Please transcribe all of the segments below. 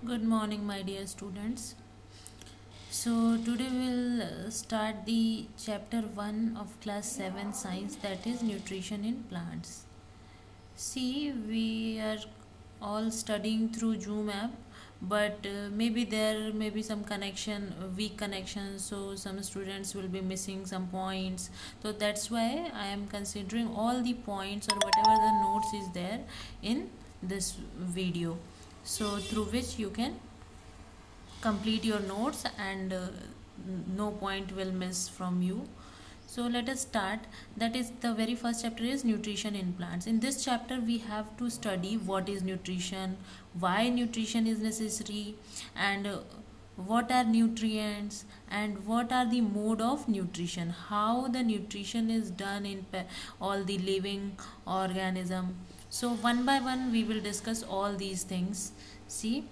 Good morning, my dear students. So, today we'll start the chapter 1 of class 7 science, that is nutrition in plants. See, we are all studying through Zoom app, but maybe there may be some connection, weak connection, so some students will be missing some points. So, that's why I am considering all the points or whatever the notes is there in this video. So, through which you can complete your notes and no point will miss from you. So let us start. That is, the very first chapter is nutrition in plants. In this chapter we have to study what is nutrition, why nutrition is necessary, and what are nutrients, and what are the mode of nutrition, how the nutrition is done in all the living organism. So one by one we will discuss all these things. See,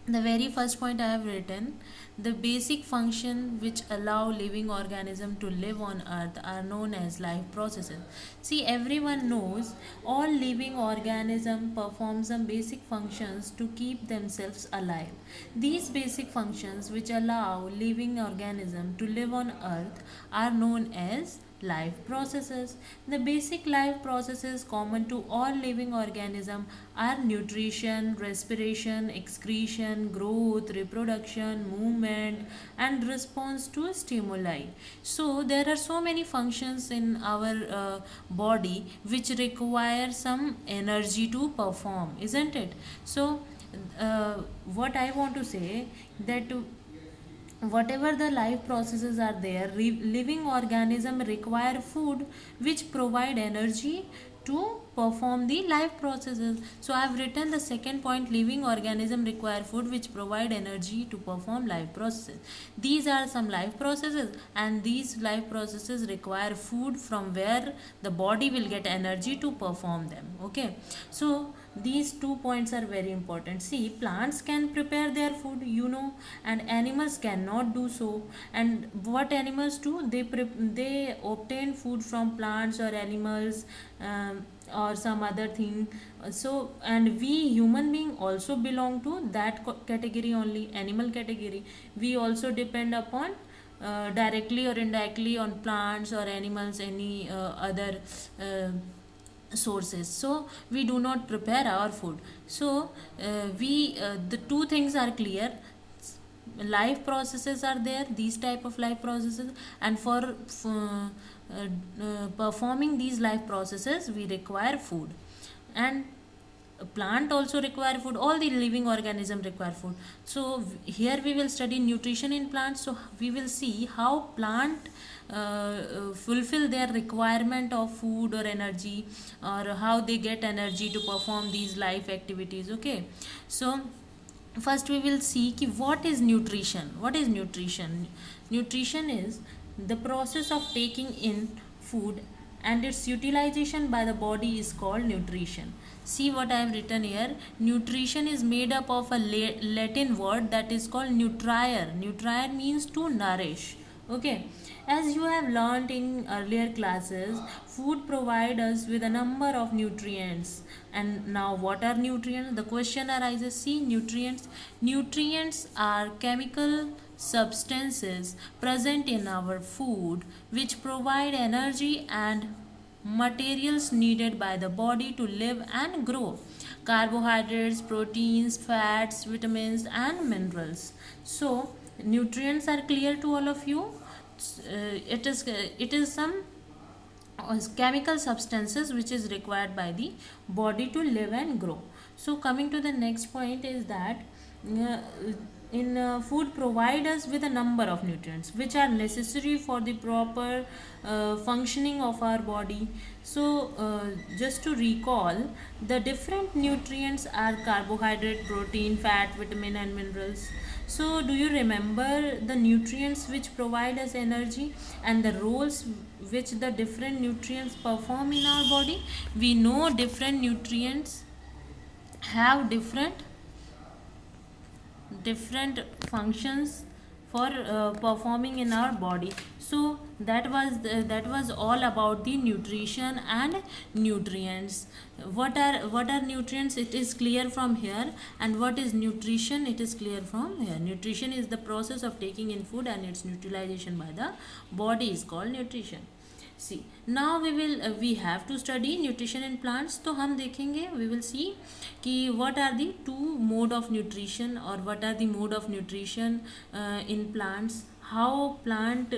the very first point I have written, the basic function which allow living organism to live on earth are known as life processes. See, everyone knows all living organism perform some basic functions to keep themselves alive. These basic functions which allow living organism to live on earth are known as life processes. The basic life processes common to all living organisms are nutrition, respiration, excretion, growth, reproduction, movement, and response to stimuli. So there are so many functions in our body which require some energy to perform, isn't it? So what I want to say, that whatever the life processes are there, living organism require food which provide energy to perform the life processes. So I have written the second point, living organism require food which provide energy to perform life processes. These are some life processes, and these life processes require food from where the body will get energy to perform them. Okay, so these 2 points are very important. See, plants can prepare their food, and animals cannot do so. And what animals do, they obtain food from plants or animals, or some other thing. So, and we human being also belong to that category only, animal category. We also depend upon directly or indirectly on plants or animals, any other sources. So we do not prepare our food. So we the two things are clear. Life processes are there, these type of life processes, and for performing these life processes we require food. And a plant also require food, all the living organism require food. So here we will study nutrition in plants. So we will see how plant fulfill their requirement of food or energy, or how they get energy to perform these life activities. Okay, so first we will see ki what is nutrition. What is nutrition? Nutrition is the process of taking in food, and its utilization by the body is called nutrition. See what I have written here. Nutrition is made up of a Latin word that is called nutrire. Nutrire means to nourish. Okay, as you have learnt in earlier classes, food provides us with a number of nutrients. And now, what are nutrients? The question arises. See, nutrients are chemical substances present in our food which provide energy and materials needed by the body to live and grow. Carbohydrates, proteins, fats, vitamins, and minerals. So nutrients are clear to all of you. It is some chemical substances which is required by the body to live and grow. So coming to the next point is that uh, food provide us with a number of nutrients which are necessary for the proper functioning of our body. So just to recall, the different nutrients are carbohydrate, protein, fat, vitamin, and minerals. So do you remember the nutrients which provide us energy and the roles which the different nutrients perform in our body? We know different nutrients have different functions for performing in our body. So that was all about the nutrition and nutrients. What are nutrients? It is clear from here. And what is nutrition? It is clear from here. Nutrition is the process of taking in food and its utilization by the body is called nutrition. See, now we have to study nutrition in plants. तो हम देखेंगे, we will see कि what are the two mode of nutrition or what are the mode of nutrition in plants, how plant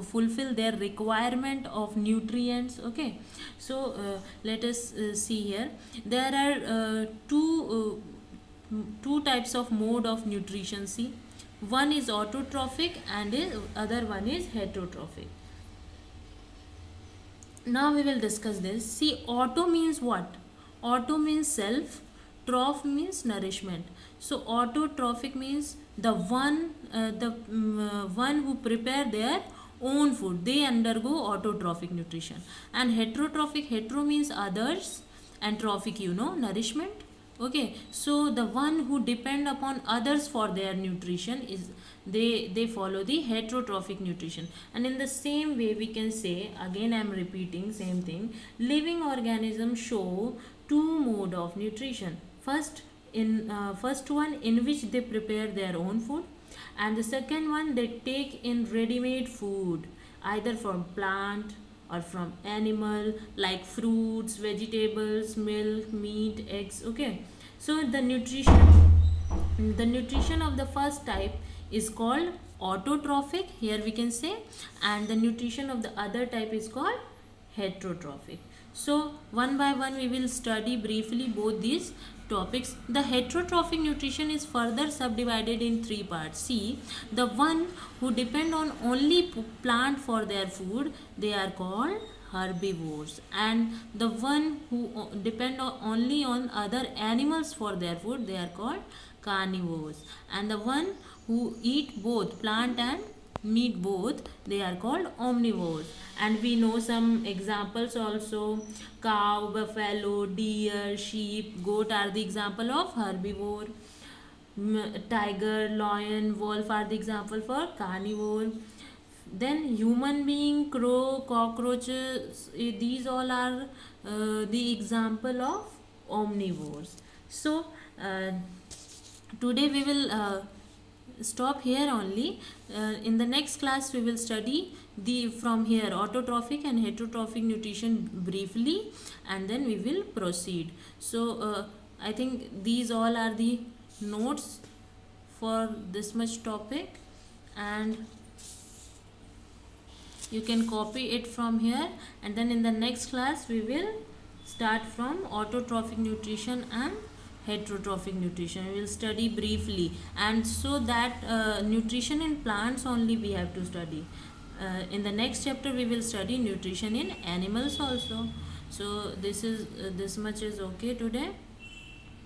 fulfill their requirement of nutrients. Okay, so let us see here. There are two types of mode of nutrition. See, one is autotrophic and other one is heterotrophic. Now we will discuss this. See, auto means what? Auto means self, troph means nourishment. So autotrophic means the one who prepare their own food, they undergo autotrophic nutrition. And heterotrophic, hetero means others, and trophic, nourishment. Okay, so the one who depend upon others for their nutrition is they follow the heterotrophic nutrition. And in the same way we can say, again I am repeating same thing, living organisms show two mode of nutrition. First one in which they prepare their own food, and the second one they take in ready-made food either from plant or from animal, like fruits, vegetables, milk, meat, eggs. Okay, so the nutrition of the first type is called autotrophic, here we can say, and the nutrition of the other type is called heterotrophic. So one by one we will study briefly both these topics. The heterotrophic nutrition is further subdivided in three parts. See, the one who depend on only plant for their food, they are called herbivores, and the one who depend only on other animals for their food, they are called carnivores, and the one who eat both plant and meat both, they are called omnivores. And we know some examples also. Cow, buffalo, deer, sheep, goat are the example of herbivore. Tiger, lion, wolf are the example for carnivore. Then human being, crow, cockroaches, these all are the example of omnivores. So today we will stop here only. In the next class we will study from here autotrophic and heterotrophic nutrition briefly, and then we will proceed. So I think these all are the notes for this much topic, and you can copy it from here, and then in the next class we will start from autotrophic nutrition and heterotrophic nutrition. We will study briefly, and so that nutrition in plants only we have to study. In the next chapter we will study nutrition in animals also. So this much is okay today.